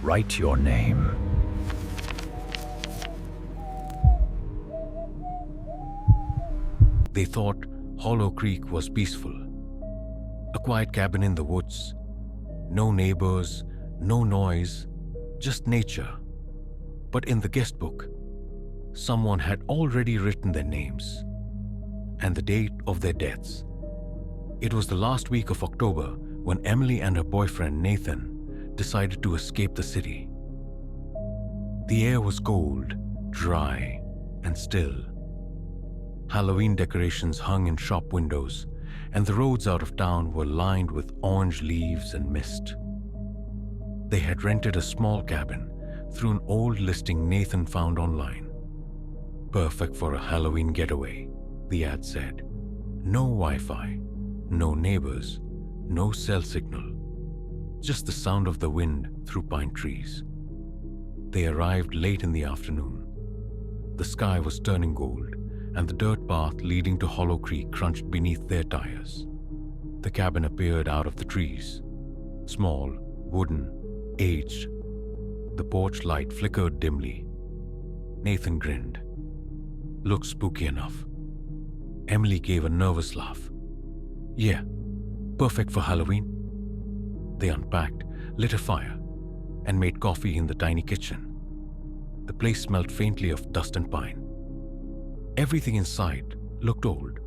write your name. They thought Hollow Creek was peaceful. A quiet cabin in the woods. No neighbors, no noise, just nature. But in the guest book, someone had already written their names and the date of their deaths. It was the last week of October when Emily and her boyfriend Nathan decided to escape the city. The air was cold, dry, and still. Halloween decorations hung in shop windows, and the roads out of town were lined with orange leaves and mist. They had rented a small cabin through an old listing Nathan found online. Perfect for a Halloween getaway, the ad said. No Wi-Fi, no neighbors, no cell signal, just the sound of the wind through pine trees. They arrived late in the afternoon. The sky was turning gold, and the dirt path leading to Hollow Creek crunched beneath their tires. The cabin appeared out of the trees. Small, wooden, aged. The porch light flickered dimly. Nathan grinned. Looked spooky enough. Emily gave a nervous laugh. Yeah, perfect for Halloween. They unpacked, lit a fire, and made coffee in the tiny kitchen. The place smelled faintly of dust and pine. Everything inside looked old.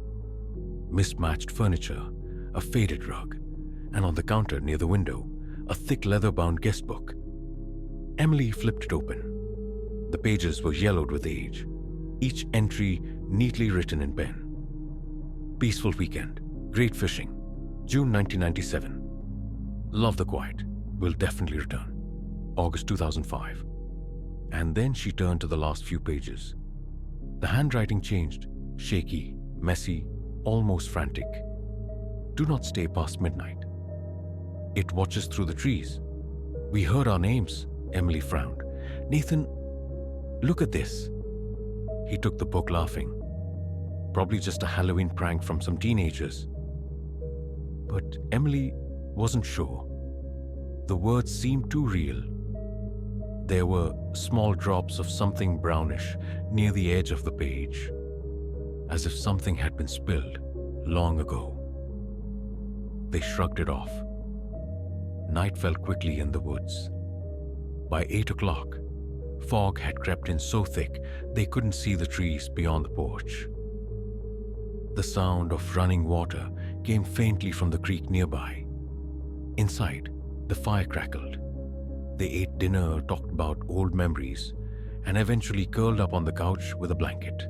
Mismatched furniture, a faded rug, and on the counter near the window, a thick leather-bound guest book. Emily flipped it open. The pages were yellowed with age, each entry neatly written in pen. Peaceful weekend, great fishing, June 1997. Love the quiet, will definitely return, August 2005. And then she turned to the last few pages. The handwriting changed, shaky, messy, almost frantic. Do not stay past midnight. It watches through the trees. We heard our names, Emily frowned. Nathan, look at this. He took the book laughing. Probably just a Halloween prank from some teenagers. But Emily wasn't sure. The words seemed too real. There were small drops of something brownish near the edge of the page, as if something had been spilled long ago. They shrugged it off. Night fell quickly in the woods. By 8 o'clock, fog had crept in so thick they couldn't see the trees beyond the porch. The sound of running water came faintly from the creek nearby. Inside, the fire crackled. They ate dinner, talked about old memories, and eventually curled up on the couch with a blanket.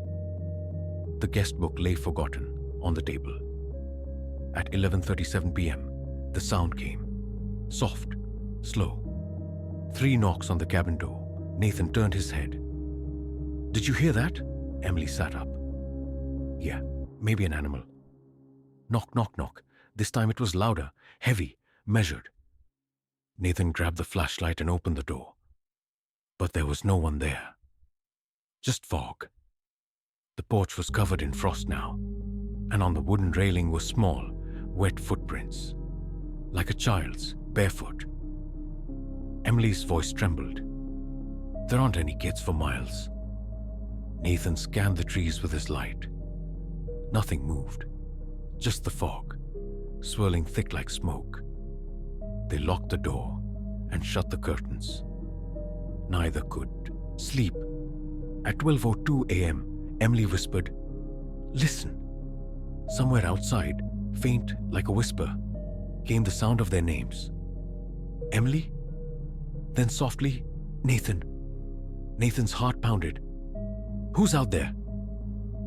The guest book lay forgotten on the table. At 11:37 p.m., the sound came. Soft, slow. 3 knocks on the cabin door. Nathan turned his head. Did you hear that? Emily sat up. Yeah, maybe an animal. Knock, knock, knock. This time it was louder, heavy, measured. Nathan grabbed the flashlight and opened the door. But there was no one there. Just fog. The porch was covered in frost now, and on the wooden railing were small, wet footprints, like a child's, barefoot. Emily's voice trembled. There aren't any kids for miles. Nathan scanned the trees with his light. Nothing moved, just the fog, swirling thick like smoke. They locked the door and shut the curtains. Neither could sleep. At 12:02 a.m., Emily whispered, "Listen." Somewhere outside, faint like a whisper, came the sound of their names. Emily? Then softly, Nathan. Nathan's heart pounded. "Who's out there?"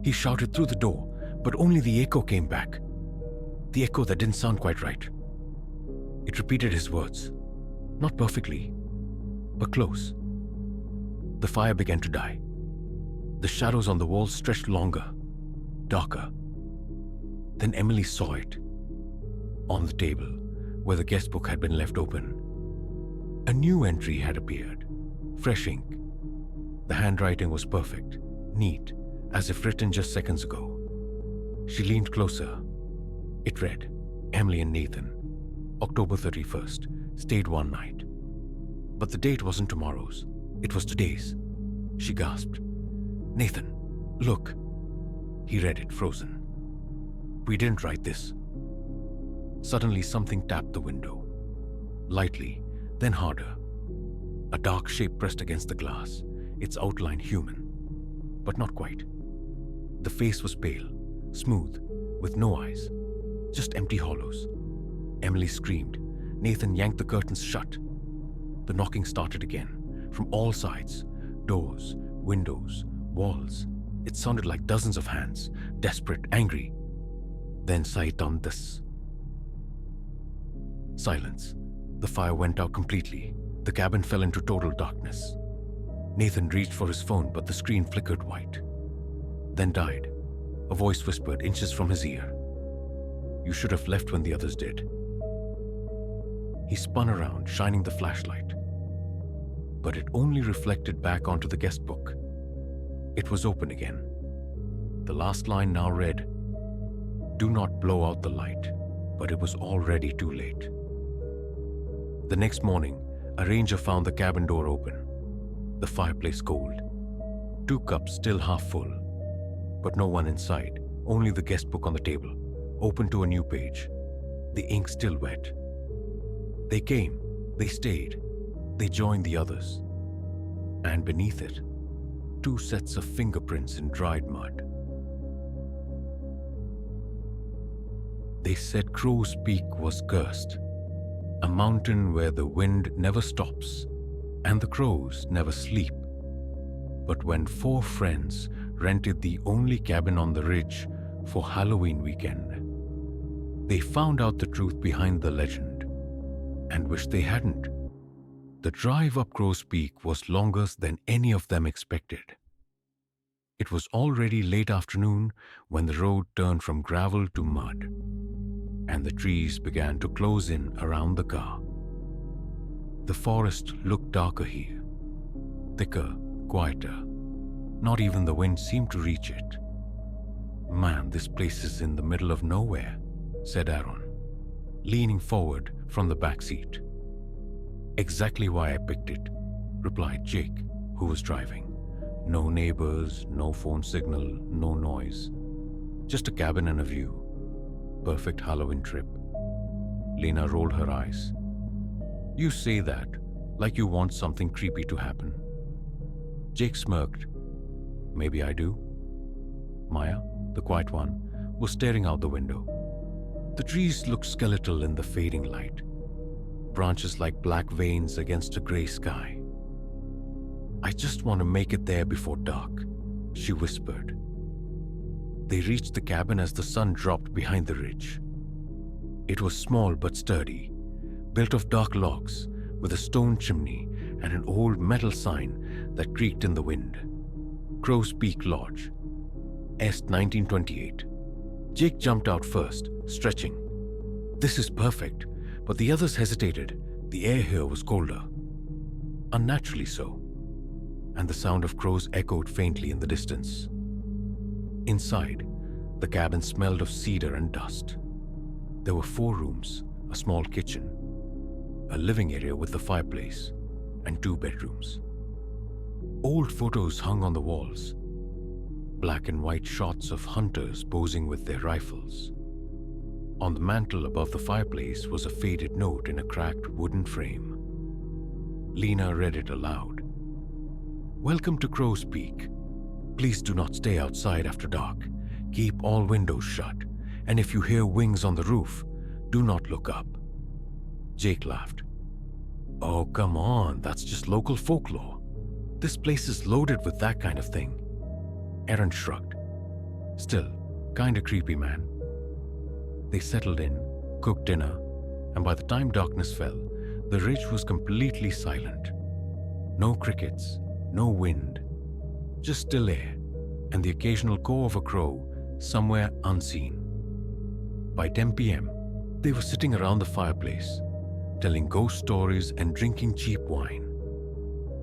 He shouted through the door, but only the echo came back. The echo that didn't sound quite right. It repeated his words. Not perfectly, but close. The fire began to die. The shadows on the walls stretched longer, darker. Then Emily saw it. On the table, where the guest book had been left open, a new entry had appeared. Fresh ink. The handwriting was perfect, neat, as if written just seconds ago. She leaned closer. It read, Emily and Nathan, October 31st, stayed one night. But the date wasn't tomorrow's. It was today's. She gasped. "Nathan, look." He read it, frozen. "We didn't write this." Suddenly, something tapped the window. Lightly, then harder. A dark shape pressed against the glass, its outline human, but not quite. The face was pale, smooth, with no eyes, just empty hollows. Emily screamed. Nathan yanked the curtains shut. The knocking started again, from all sides. Doors, windows, walls. It sounded like dozens of hands, desperate, angry. Then sight on this. Silence. The fire went out completely. The cabin fell into total darkness. Nathan reached for his phone, but the screen flickered white. Then died. A voice whispered inches from his ear. "You should have left when the others did." He spun around, shining the flashlight. But it only reflected back onto the guest book. It was open again. The last line now read, "Do not blow out the light," but it was already too late. The next morning, a ranger found the cabin door open, the fireplace cold, 2 cups still half full, but no one inside, only the guest book on the table, open to a new page, the ink still wet. They came, they stayed, they joined the others. And beneath it, 2 sets of fingerprints in dried mud. They said Crow's Peak was cursed, a mountain where the wind never stops and the crows never sleep. But when 4 friends rented the only cabin on the ridge for Halloween weekend, they found out the truth behind the legend and wished they hadn't. The drive up Crow's Peak was longer than any of them expected. It was already late afternoon when the road turned from gravel to mud, and the trees began to close in around the car. The forest looked darker here, thicker, quieter. Not even the wind seemed to reach it. "Man, this place is in the middle of nowhere," said Aaron, leaning forward from the back seat. "Exactly why I picked it," replied Jake, who was driving. "No neighbors, no phone signal, no noise. Just a cabin and a view. Perfect Halloween trip." Lena rolled her eyes. "You say that like you want something creepy to happen." Jake smirked. "Maybe I do." Maya, the quiet one, was staring out the window. The trees looked skeletal in the fading light, branches like black veins against a gray sky. "I just want to make it there before dark," she whispered. They reached the cabin as the sun dropped behind the ridge. It was small but sturdy, built of dark logs with a stone chimney and an old metal sign that creaked in the wind. Crow's Peak Lodge, Est 1928. Jake jumped out first, stretching. "This is perfect," but the others hesitated. The air here was colder. Unnaturally so. And the sound of crows echoed faintly in the distance. Inside, the cabin smelled of cedar and dust. There were 4 rooms, a small kitchen, a living area with a fireplace, and 2 bedrooms. Old photos hung on the walls, black and white shots of hunters posing with their rifles. On the mantel above the fireplace was a faded note in a cracked wooden frame. Lena read it aloud. "Welcome to Crow's Peak. Please do not stay outside after dark. Keep all windows shut, and if you hear wings on the roof, do not look up." Jake laughed. "Oh, come on, that's just local folklore. This place is loaded with that kind of thing." Aaron shrugged. "Still, kinda creepy, man." They settled in, cooked dinner, and by the time darkness fell, the ridge was completely silent. No crickets, no wind, just still air and the occasional caw of a crow somewhere unseen. By 10 p.m., they were sitting around the fireplace, telling ghost stories and drinking cheap wine.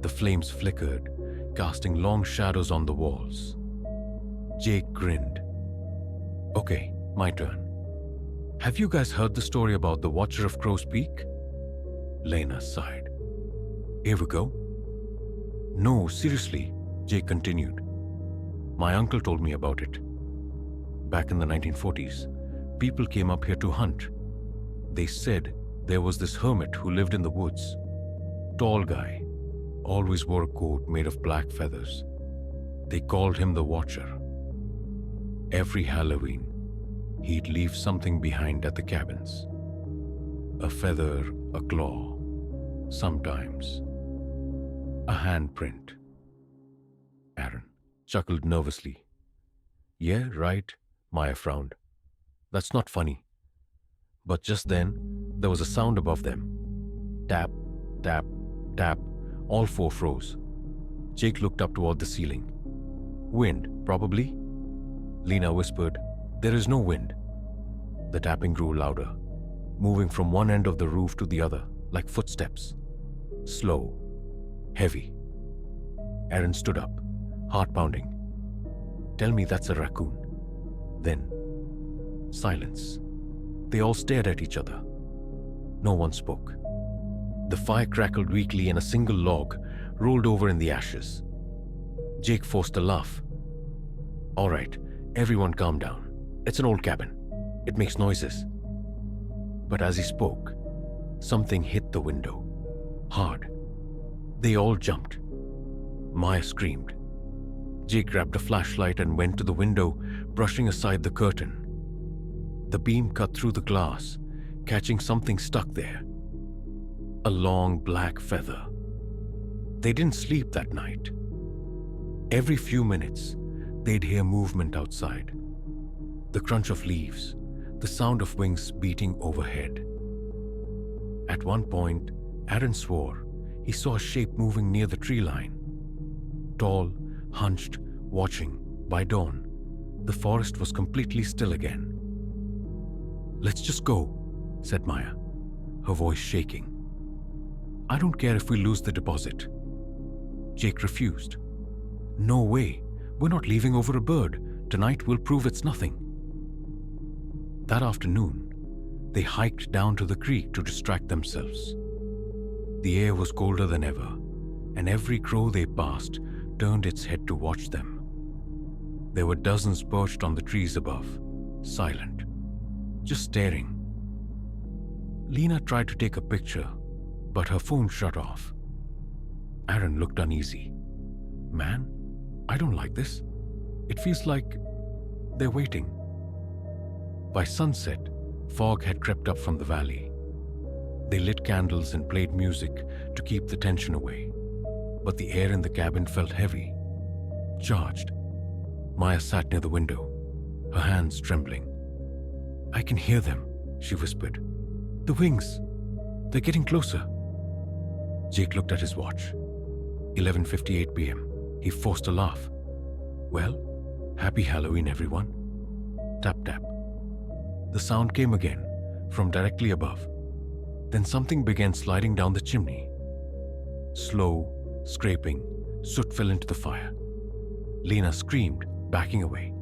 The flames flickered, casting long shadows on the walls. Jake grinned. "Okay, my turn. Have you guys heard the story about the Watcher of Crow's Peak?" Lena sighed. Ever go? No, seriously, Jake continued. My uncle told me about it. Back in the 1940s, people came up here to hunt. They said there was this hermit who lived in the woods. Tall guy, always wore a coat made of black feathers. They called him the Watcher. Every Halloween, he'd leave something behind at the cabins. A feather, a claw, sometimes a handprint. Aaron chuckled nervously. Yeah, right, Maya frowned. That's not funny. But just then, there was a sound above them. Tap, tap, tap. All four froze. Jake looked up toward the ceiling. Wind, probably? Lena whispered, There is no wind. The tapping grew louder, moving from one end of the roof to the other, like footsteps. Slow, heavy. Aaron stood up, heart pounding. Tell me that's a raccoon. Then, silence. They all stared at each other. No one spoke. The fire crackled weakly and a single log rolled over in the ashes. Jake forced a laugh. All right, everyone calm down. It's an old cabin. It makes noises. But as he spoke, something hit the window. Hard. They all jumped. Maya screamed. Jake grabbed a flashlight and went to the window, brushing aside the curtain. The beam cut through the glass, catching something stuck there. A long black feather. They didn't sleep that night. Every few minutes, they'd hear movement outside. The crunch of leaves, the sound of wings beating overhead. At one point, Aaron swore he saw a shape moving near the tree line. Tall, hunched, watching. By dawn, the forest was completely still again. Let's just go, said Maya, her voice shaking. I don't care if we lose the deposit. Jake refused. No way, we're not leaving over a bird. Tonight we'll prove it's nothing. That afternoon, they hiked down to the creek to distract themselves. The air was colder than ever, and every crow they passed turned its head to watch them. There were dozens perched on the trees above, silent, just staring. Lena tried to take a picture, but her phone shut off. Aaron looked uneasy. Man, I don't like this. It feels like they're waiting. By sunset, fog had crept up from the valley. They lit candles and played music to keep the tension away. But the air in the cabin felt heavy, charged. Maya sat near the window, her hands trembling. I can hear them, she whispered. The wings. They're getting closer. Jake looked at his watch. 11:58 p.m. He forced a laugh. Well, happy Halloween, everyone. Tap, tap. The sound came again, from directly above. Then something began sliding down the chimney. Slow, scraping, soot fell into the fire. Lena screamed, backing away.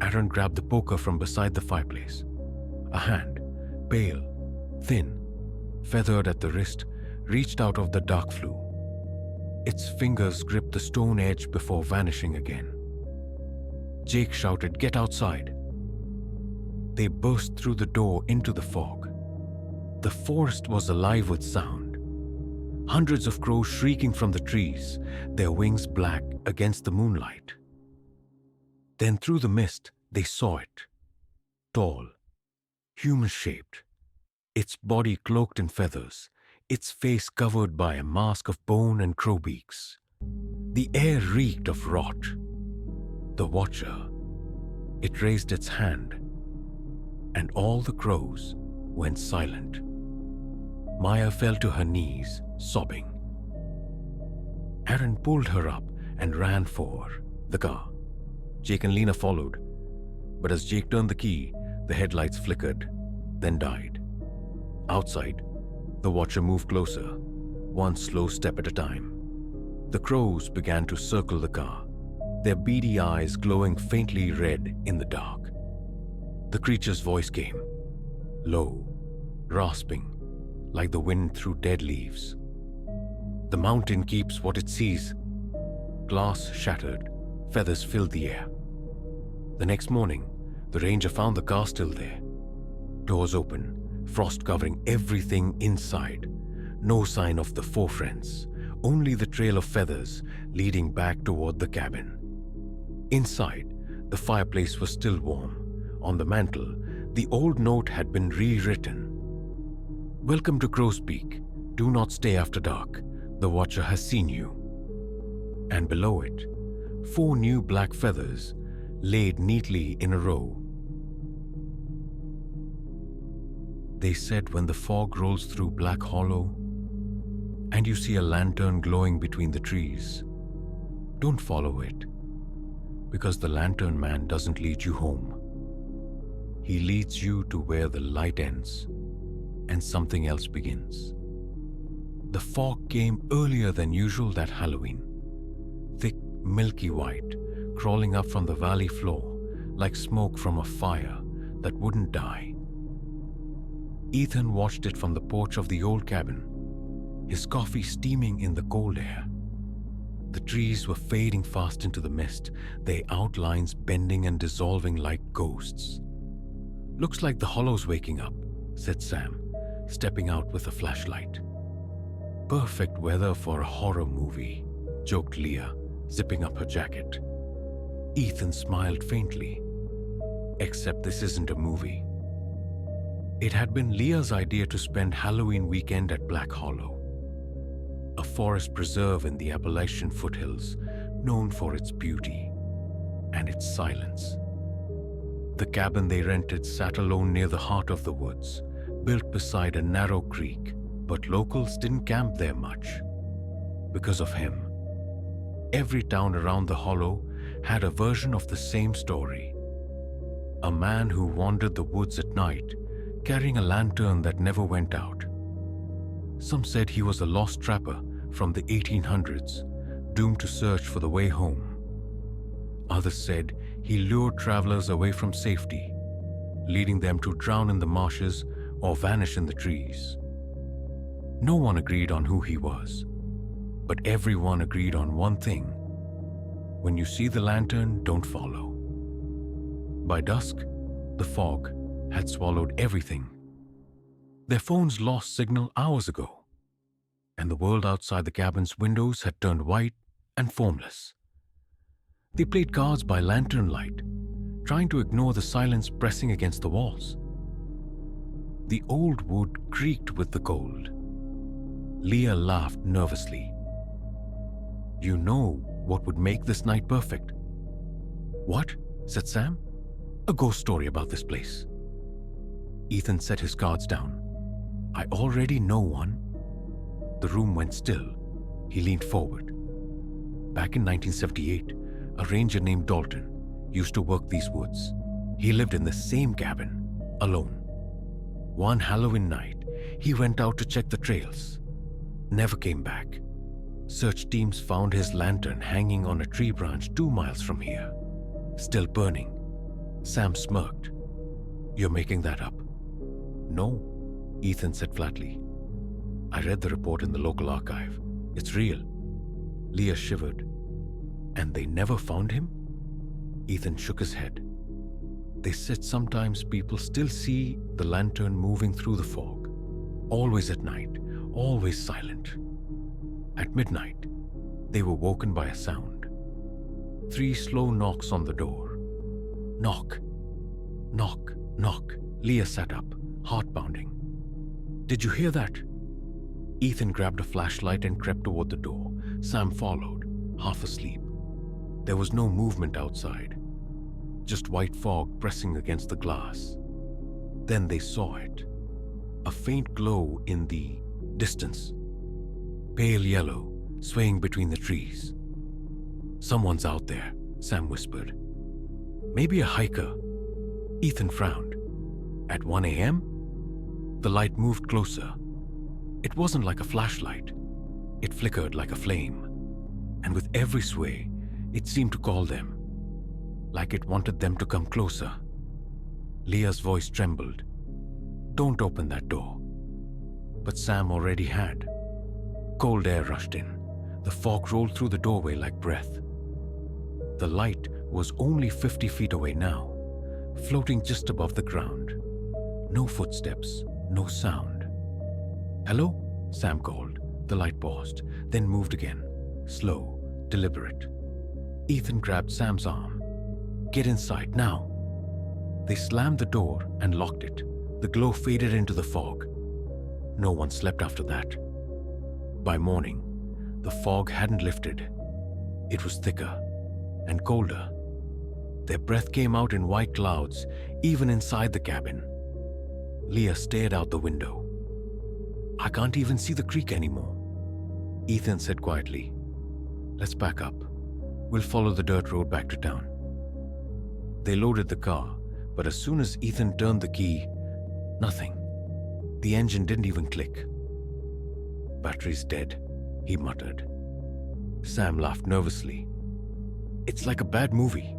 Aaron grabbed the poker from beside the fireplace. A hand, pale, thin, feathered at the wrist, reached out of the dark flue. Its fingers gripped the stone edge before vanishing again. Jake shouted, "Get outside!" They burst through the door into the fog. The forest was alive with sound. Hundreds of crows shrieking from the trees, their wings black against the moonlight. Then through the mist, they saw it. Tall, human-shaped, its body cloaked in feathers, its face covered by a mask of bone and crow beaks. The air reeked of rot. The Watcher. It raised its hand, and all the crows went silent. Maya fell to her knees, sobbing. Aaron pulled her up and ran for the car. Jake and Lena followed, but as Jake turned the key, the headlights flickered, then died. Outside, the Watcher moved closer, one slow step at a time. The crows began to circle the car, their beady eyes glowing faintly red in the dark. The creature's voice came, low, rasping, like the wind through dead leaves. The mountain keeps what it sees. Glass shattered, feathers filled the air. The next morning, the ranger found the car still there. Doors open, frost covering everything inside. No sign of the four friends, only the trail of feathers leading back toward the cabin. Inside, the fireplace was still warm. On the mantel, the old note had been rewritten. "Welcome to Crow's Peak. Do not stay after dark. The Watcher has seen you." And below it, 4 new black feathers laid neatly in a row. They said when the fog rolls through Black Hollow and you see a lantern glowing between the trees, don't follow it, because the lantern man doesn't lead you home. He leads you to where the light ends and something else begins. The fog came earlier than usual that Halloween, thick, milky white, crawling up from the valley floor like smoke from a fire that wouldn't die. Ethan watched it from the porch of the old cabin, his coffee steaming in the cold air. The trees were fading fast into the mist, their outlines bending and dissolving like ghosts. "Looks like the hollow's waking up," said Sam, stepping out with a flashlight. "Perfect weather for a horror movie," joked Leah, zipping up her jacket. Ethan smiled faintly. "Except this isn't a movie." It had been Leah's idea to spend Halloween weekend at Black Hollow, a forest preserve in the Appalachian foothills known for its beauty and its silence. The cabin they rented sat alone near the heart of the woods, built beside a narrow creek, but locals didn't camp there much because of him. Every town around the hollow had a version of the same story. A man who wandered the woods at night, carrying a lantern that never went out. Some said he was a lost trapper from the 1800s, doomed to search for the way home. Others said he lured travelers away from safety, leading them to drown in the marshes or vanish in the trees. No one agreed on who he was, but everyone agreed on one thing: when you see the lantern, don't follow. By dusk, the fog had swallowed everything. Their phones lost signal hours ago, and the world outside the cabin's windows had turned white and formless. They played cards by lantern light, trying to ignore the silence pressing against the walls. The old wood creaked with the cold. Leah laughed nervously. "You know what would make this night perfect?" "What?" said Sam. "A ghost story about this place." Ethan set his cards down. "I already know one." The room went still. He leaned forward. Back in 1978, a ranger named Dalton used to work these woods. He lived in the same cabin, alone. One Halloween night, he went out to check the trails. Never came back. Search teams found his lantern hanging on a tree branch 2 miles from here, still burning. Sam smirked. "You're making that up." "No," Ethan said flatly. "I read the report in the local archive. It's real." Leah shivered. "And they never found him?" Ethan shook his head. "They said sometimes people still see the lantern moving through the fog. Always at night, always silent. At midnight, they were woken by a sound. 3 slow knocks on the door. Knock, knock, knock." Leah sat up, heart pounding. "Did you hear that?" Ethan grabbed a flashlight and crept toward the door. Sam followed, half asleep. There was no movement outside, just white fog pressing against the glass. Then they saw it. A faint glow in the distance. Pale yellow, swaying between the trees. "Someone's out there," Sam whispered. "Maybe a hiker." Ethan frowned. At 1 a.m.? The light moved closer. It wasn't like a flashlight. It flickered like a flame. And with every sway, it seemed to call them, like it wanted them to come closer. Leah's voice trembled. "Don't open that door." But Sam already had. Cold air rushed in. The fog rolled through the doorway like breath. The light was only 50 feet away now, floating just above the ground. No footsteps, no sound. "Hello?" Sam called. The light paused, then moved again, slow, deliberate. Ethan grabbed Sam's arm. "Get inside, now." They slammed the door and locked it. The glow faded into the fog. No one slept after that. By morning, the fog hadn't lifted. It was thicker and colder. Their breath came out in white clouds, even inside the cabin. Leah stared out the window. "I can't even see the creek anymore." Ethan said quietly, "Let's back up. We'll follow the dirt road back to town." They loaded the car, but as soon as Ethan turned the key, nothing. The engine didn't even click. "Battery's dead," he muttered. Sam laughed nervously. "It's like a bad movie."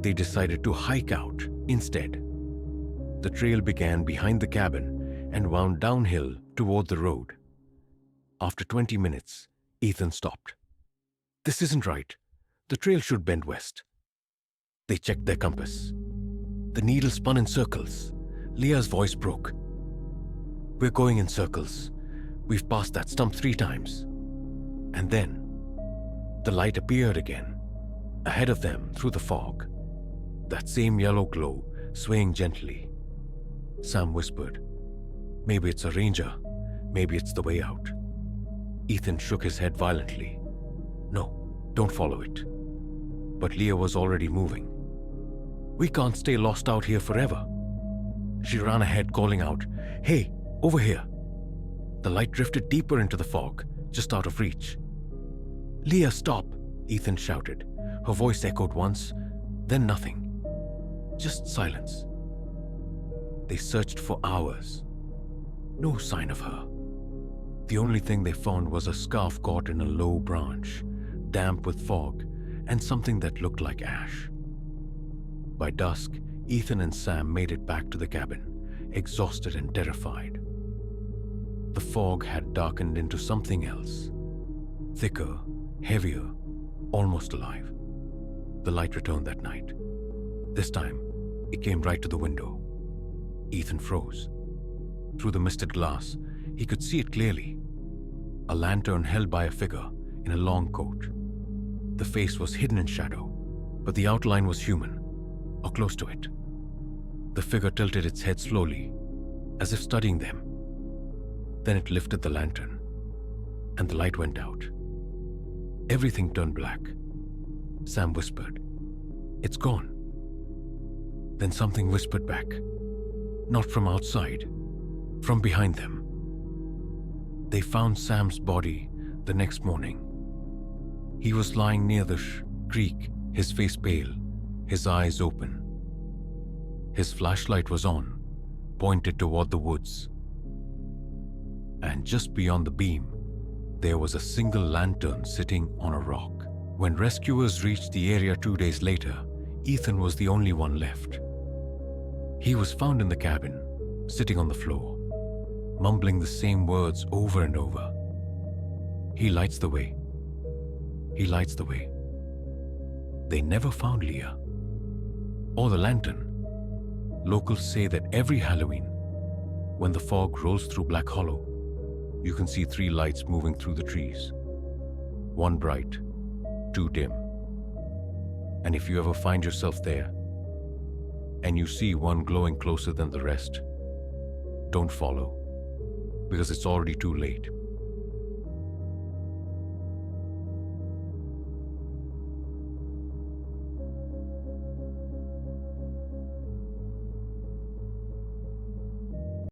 They decided to hike out instead. The trail began behind the cabin and wound downhill toward the road. After 20 minutes, Ethan stopped. "This isn't right. The trail should bend west." They checked their compass. The needle spun in circles. Leah's voice broke. "We're going in circles. We've passed that stump 3 times." And then, the light appeared again, ahead of them through the fog. That same yellow glow, swaying gently. Sam whispered, "Maybe it's a ranger. Maybe it's the way out." Ethan shook his head violently. "No, don't follow it." But Leah was already moving. "We can't stay lost out here forever." She ran ahead, calling out, "Hey, over here." The light drifted deeper into the fog, just out of reach. "Leah, stop!" Ethan shouted. Her voice echoed once, then nothing. Just silence. They searched for hours. No sign of her. The only thing they found was a scarf caught in a low branch, damp with fog, and something that looked like ash. By dusk, Ethan and Sam made it back to the cabin, exhausted and terrified. The fog had darkened into something else. Thicker, heavier, almost alive. The light returned that night. This time, it came right to the window. Ethan froze. Through the misted glass, he could see it clearly. A lantern held by a figure in a long coat. The face was hidden in shadow, but the outline was human, or close to it. The figure tilted its head slowly, as if studying them. Then it lifted the lantern, and the light went out. Everything turned black. Sam whispered, "It's gone." Then something whispered back, not from outside, from behind them. They found Sam's body the next morning. He was lying near the creek, his face pale, his eyes open. His flashlight was on, pointed toward the woods. And just beyond the beam, there was a single lantern sitting on a rock. When rescuers reached the area 2 days later, Ethan was the only one left. He was found in the cabin, sitting on the floor, mumbling the same words over and over. "He lights the way. He lights the way." They never found Leah or the lantern. Locals say that every Halloween, when the fog rolls through Black Hollow, you can see 3 lights moving through the trees. 1 bright, 2 dim. And if you ever find yourself there, and you see one glowing closer than the rest, don't follow, because it's already too late.